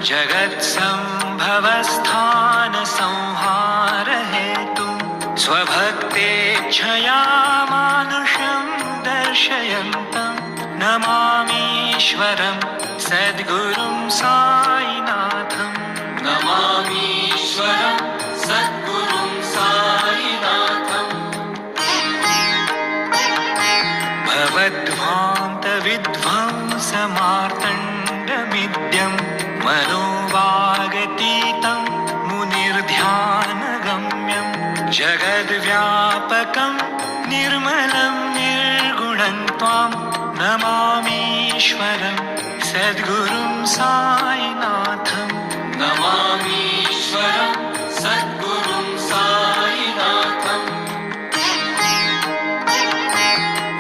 जगत्सम्भवस्थानसंहारहेतुं स्वभक्तेच्छया मानुषं दर्शयन्तं नमामीश्वरं सद्गुरुं साईनाथं। नमामीश्वरं सद्गुरुं साईनाथं। भवद्ध्वान्तविध्वंसमार्तण्डमिद्यं मनोवागतीतं मुनिर्ध्यानगम्यं जगद्व्यापकं निर्मलं निर्गुणं त्वां नमामीश्वरं सद्गुरुं साईनाथं। नमामीश्वरं सद्गुरुं साईनाथं।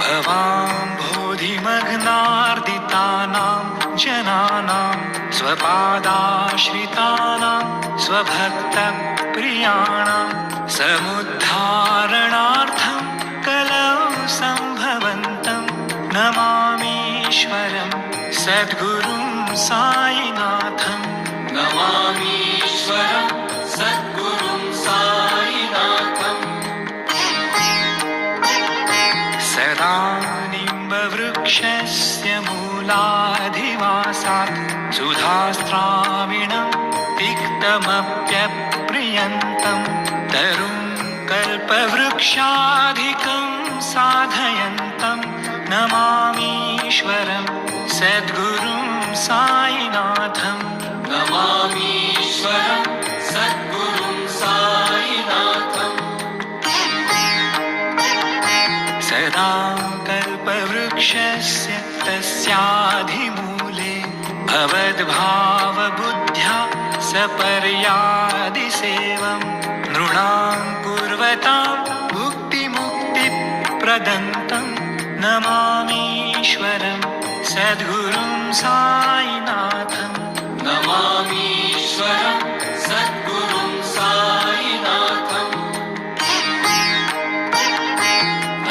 भवाम्भोधिमग्नार्दितानां जनानां स्वपादाश्रितानां स्वभक्तप्रियाणां समुद्धारणार्थं कलौ सम्भवन्तं नमामीश्वरं सद्गुरुं साईनाथं। नमामीश्वरं सद्गुरुं साईनाथं। सदा निम्बवृक्षस्य मूलाधिवासात् सुधास्त्राविणं तिक्तमप्यप्रियन्तं तरुं कल्पवृक्षाधिकं साधयन्तं नमामीश्वरं सद्गुरुं साईनाथं। नमामीश्वरं सद्गुरुं साईनाथं। सदा कल्पवृक्षस्य तस्याधिमूले भवद्भावबुद्ध्या सपर्यादिसेवं नृणां कुर्वतां भुक्तिमुक्तिप्रदन्तं नमामीश्वरं सद्गुरुं साईनाथं। नमामीश्वरं सद्गुरुं साईनाथं।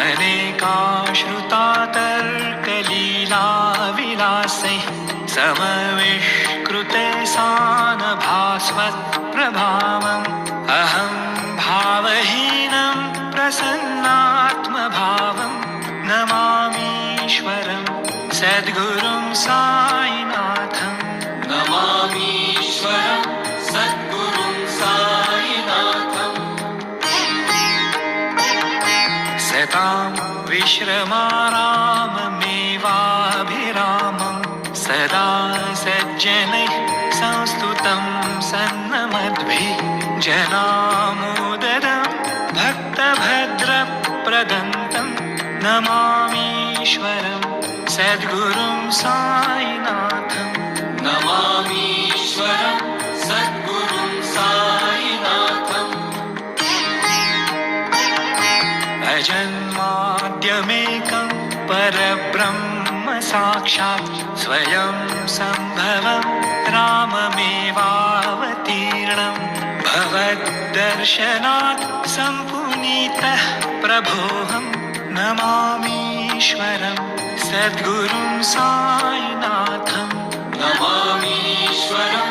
अनेकाश्रुता तर्कलीलाविलासैः समविष्कृते सानभास्वत्प्रभावम् अहं भावहीनं प्रसन्नात्मभावं नमामीश्वरं सद्गुरुं साईनाथं। नमामीश्वरं सद्गुरुं साईनाथं। सतां विश्रमाराममेवाभिरामं सदा सज्जनैः संस्तुतं सन्नमद्भिः जनामोदरं भक्तभद्रप्रदन्तं नमामीश्वरं सद्गुरुं साईनाथं। नमामीश्वरं सद्गुरुं साईनाथं। अजन्माद्यमेकं परब्रह्म साक्षात् स्वयं सम्भवं राममेवावतीर्णं भवद्दर्शनात् सम्पुनीतः प्रभोऽहं नमामीश्वरं सद्गुरुं साईनाथं। नमामीश्वरं